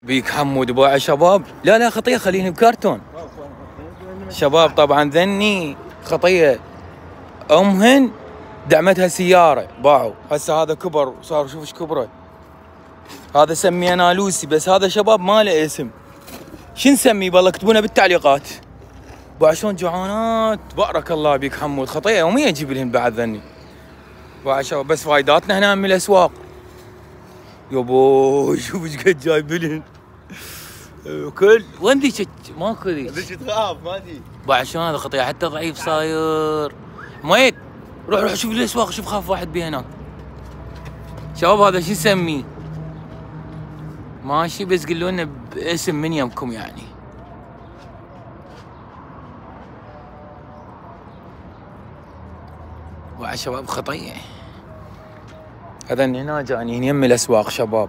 بيك حمود باع شباب. لا لا خطيه خليني بكرتون. شباب طبعا ذني خطيه امهن دعمتها سياره باعوا. هسه هذا كبر صار شوف ايش كبره. هذا سميناه لوسي بس هذا شباب ما له اسم. شو نسميه بالله اكتبونا بالتعليقات. باع شلون جوعانات. بارك الله بيك حمود خطيه يوميا اجيب لهم بعد ذني. باع شباب بس فايداتنا هنا من الاسواق. يابا شوف ايش قد جايب لهم. كل وين ذيك ماكو ذيك تخاف ما تجي. باع شلون هذا خطيه حتى ضعيف صاير. ميت روح شوف الاسواق شوف خاف واحد بيه هناك. شباب هذا شو نسميه؟ ماشي بس قولوا لنا باسم من يمكم يعني. باع شباب خطيه. هذا هنا جاني يم الاسواق شباب.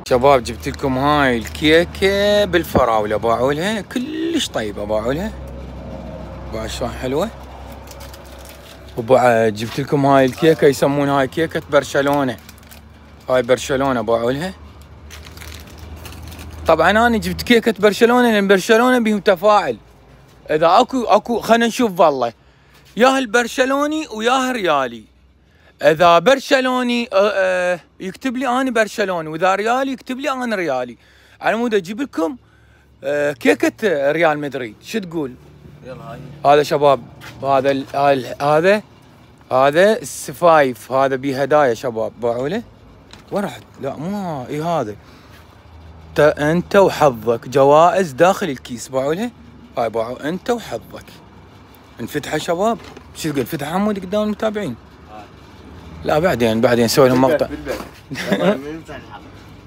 شباب جبت لكم هاي الكيكه بالفراوله باعوا لها كلش طيبه باعوا لها. باع شلون حلوه. وبعد جبت لكم هاي الكيكه يسمونها هاي كيكه برشلونه. هاي برشلونه باعوا لها. طبعا انا جبت كيكه برشلونه لان برشلونه بهم تفاعل. اذا اكو خلينا نشوف والله ياها البرشلوني وياها ريالي. اذا برشلوني يكتب لي انا برشلوني واذا ريالي يكتب لي انا ريالي. على مود اجيب لكم كيكه ريال مدريد. شو تقول؟ يلا هاي هذا شباب هذا السفايف هذا بيه هدايا شباب باعوا له. وين رحت؟ لا مو اي هذا انت وحظك جوائز داخل الكيس باعوا له. هاي باعوا انت وحظك. انفتحه شباب. شو تقول فتح حمود قدام المتابعين؟ لا بعدين نسوي لهم مقطع.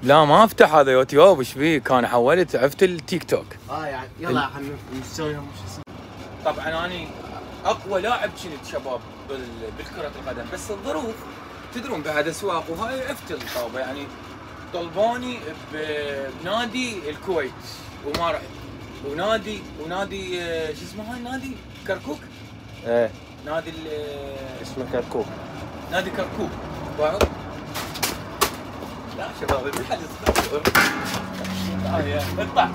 لا ما افتح هذا يوتيوب. ايش فيك؟ انا حولت عرفت التيك توك. يعني يلا نسوي لهم طبعا انا اقوى لاعب كنت شباب بالكرة القدم بس الظروف تدرون بعد اسواق وهاي عرفت الطاوبه يعني طلبوني بنادي الكويت وما رحت. ونادي شو اسمه هاي نادي كركوك. ايه نادي اسمه كركوك. نادي كركوك باعوا. لا شباب المحل اطلع.